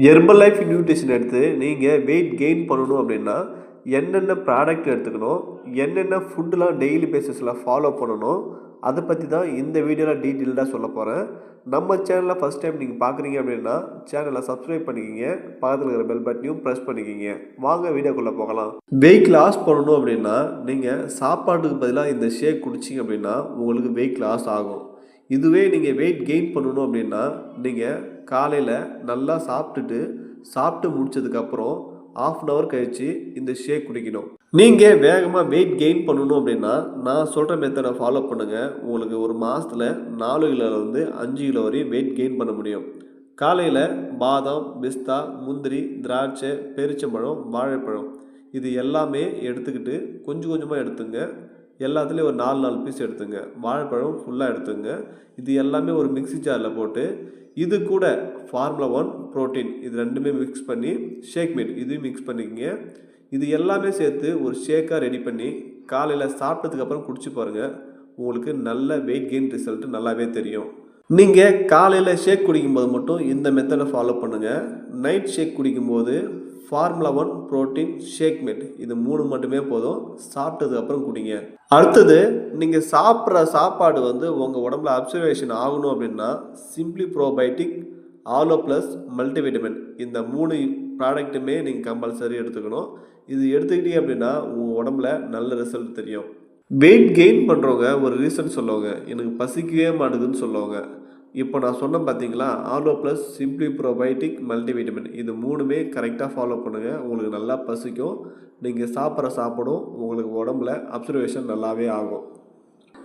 Herbal life nutrition எடுத்து நீங்கள் weight gain பண்ணணும் அப்படின்னா என்னென்ன ப்ராடக்ட் எடுத்துக்கணும், என்னென்ன ஃபுட்டுலாம் டெய்லி பேசிஸில் ஃபாலோ பண்ணணும், அதை பற்றி தான் இந்த வீடியோவில் டீட்டெயில்டாக சொல்ல போகிறேன். நம்ம சேனலில் ஃபஸ்ட் டைம் நீங்கள் பார்க்குறீங்க அப்படின்னா சேனலை சப்ஸ்கிரைப் பண்ணிக்கிங்க, பக்கத்தில் இருக்கிற பெல் பட்டனையும் ப்ரெஸ் பண்ணிக்கிங்க. வாங்க வீடியோக்குள்ளே போகலாம். வெயிட் லாஸ் பண்ணணும் அப்படின்னா நீங்கள் சாப்பாட்டுக்கு பதிலாக இந்த ஷேக் குடிச்சிங்க அப்படின்னா உங்களுக்கு வெயிட் லாஸ் ஆகும். இதுவே நீங்கள் வெயிட் கெயின் பண்ணணும் அப்படின்னா நீங்கள் காலையில் நல்லா சாப்பிட்டு முடிச்சதுக்கப்புறம் ½ அன் ஹவர் கழித்து இந்த ஷேக் குடிக்கணும். நீங்கள் வேகமாக வெயிட் கெயின் பண்ணணும் அப்படின்னா நான் சொல்கிற மெத்தடை ஃபாலோ பண்ணுங்கள். உங்களுக்கு ஒரு மாதத்தில் 4 கிலோலேருந்து 5 கிலோ வரையும் வெயிட் கெயின் பண்ண முடியும். காலையில் பாதாம், பிஸ்தா, முந்திரி, திராட்சை, பேரிச்சம்பழம், வாழைப்பழம் இது எல்லாமே எடுத்துக்கிட்டு கொஞ்சம் கொஞ்சமாக எடுத்துங்க. எல்லாத்துலேயும் ஒரு 4 பீஸ் எடுத்துங்க. வாழைப்பழம் ஃபுல்லாக எடுத்துங்க. இது எல்லாமே ஒரு மிக்ஸி ஜாரில் போட்டு இது கூட ஃபார்முலா 1 புரோட்டீன் இது ரெண்டுமே மிக்ஸ் பண்ணி ஷேக் மேட் இதையும் மிக்ஸ் பண்ணிக்கங்க. இது எல்லாமே சேர்த்து ஒரு ஷேக்காக ரெடி பண்ணி காலையில் சாப்பிட்டதுக்கப்புறம் குடிச்சு பாருங்கள். உங்களுக்கு நல்ல வெயிட் கெயின் ரிசல்ட் நல்லாவே தெரியும். நீங்கள் காலையில் ஷேக் குடிக்கும்போது மட்டும் இந்த மெத்தடை ஃபாலோ பண்ணுங்கள். நைட் ஷேக் குடிக்கும்போது ஃபார்முலா 1 புரோட்டீன் ஷேக் மேட் இது 3 மட்டுமே போதும். சாப்பிட்டதுக்கப்புறம் குடிங்க. அடுத்தது நீங்கள் சாப்பிட்ற சாப்பாடு உங்கள் உடம்புல அப்சர்வேஷன் ஆகணும் அப்படின்னா சிம்பிளி ப்ரோபயோட்டிக், ஆலோ ப்ளஸ், மல்டிவிட்டமின் இந்த 3 ப்ராடக்ட்டுமே நீங்கள் கம்பல்சரி எடுத்துக்கணும். இது எடுத்துக்கிட்டீங்க அப்படின்னா உங்கள் உடம்புல நல்ல ரிசல்ட் தெரியும். வெயிட் கெயின் பண்ணுறவங்க ஒரு ரீசன் சொல்லுவாங்க, எனக்கு பசிக்கவே மாட்டுதுன்னு சொல்லுவாங்க. இப்போ நான் சொன்னேன் பார்த்தீங்களா, ஆலோ ப்ளஸ், சிம்பிளி ப்ரோபயோட்டிக், மல்டிவிட்டமின் இது 3மே கரெக்டாக ஃபாலோ பண்ணுங்கள். உங்களுக்கு நல்லா பசிக்கும். நீங்கள் சாப்பிட்ற சாப்பாடும் உங்களுக்கு உடம்புல அப்சர்வேஷன் நல்லாவே ஆகும்.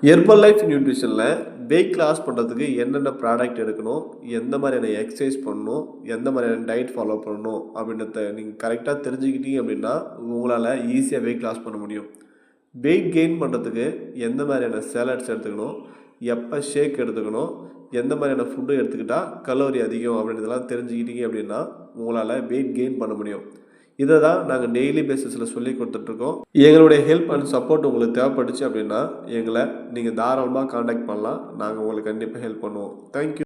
ஹெர்பல் லைஃப் நியூட்ரிஷனில் வெயிட் லாஸ் பண்ணுறதுக்கு என்னென்ன ப்ராடக்ட் எடுக்கணும், எந்த மாதிரியான எக்ஸசைஸ் பண்ணணும், எந்த மாதிரியான டயட் ஃபாலோ பண்ணணும் அப்படின்றத நீங்கள் கரெக்டாக தெரிஞ்சுக்கிட்டீங்க அப்படின்னா உங்களால் ஈஸியாக வெயிட் லாஸ் பண்ண முடியும். வெயிட் கெயின் பண்ணுறதுக்கு எந்த மாதிரியான சேலட்ஸ் எடுத்துக்கணும், எப்போ ஷேக் எடுத்துக்கணும், எந்த மாதிரியான ஃபுட்டு எடுத்துக்கிட்டால் கலோரி அதிகம் அப்படின்றதெல்லாம் தெரிஞ்சுக்கிட்டீங்க அப்படின்னா உங்களால் வெயிட் கெயின் பண்ண முடியும். இதை தான் நாங்கள் டெய்லி பேசிஸில் சொல்லி கொடுத்துட்ருக்கோம். எங்களுடைய ஹெல்ப் அண்ட் சப்போர்ட் உங்களுக்கு தேவைப்பட்டுச்சு அப்படின்னா எங்களை நீங்கள் தாராளமாக காண்டாக்ட் பண்ணலாம். நாங்கள் உங்களுக்கு கண்டிப்பாக ஹெல்ப் பண்ணுவோம். தேங்க்யூ.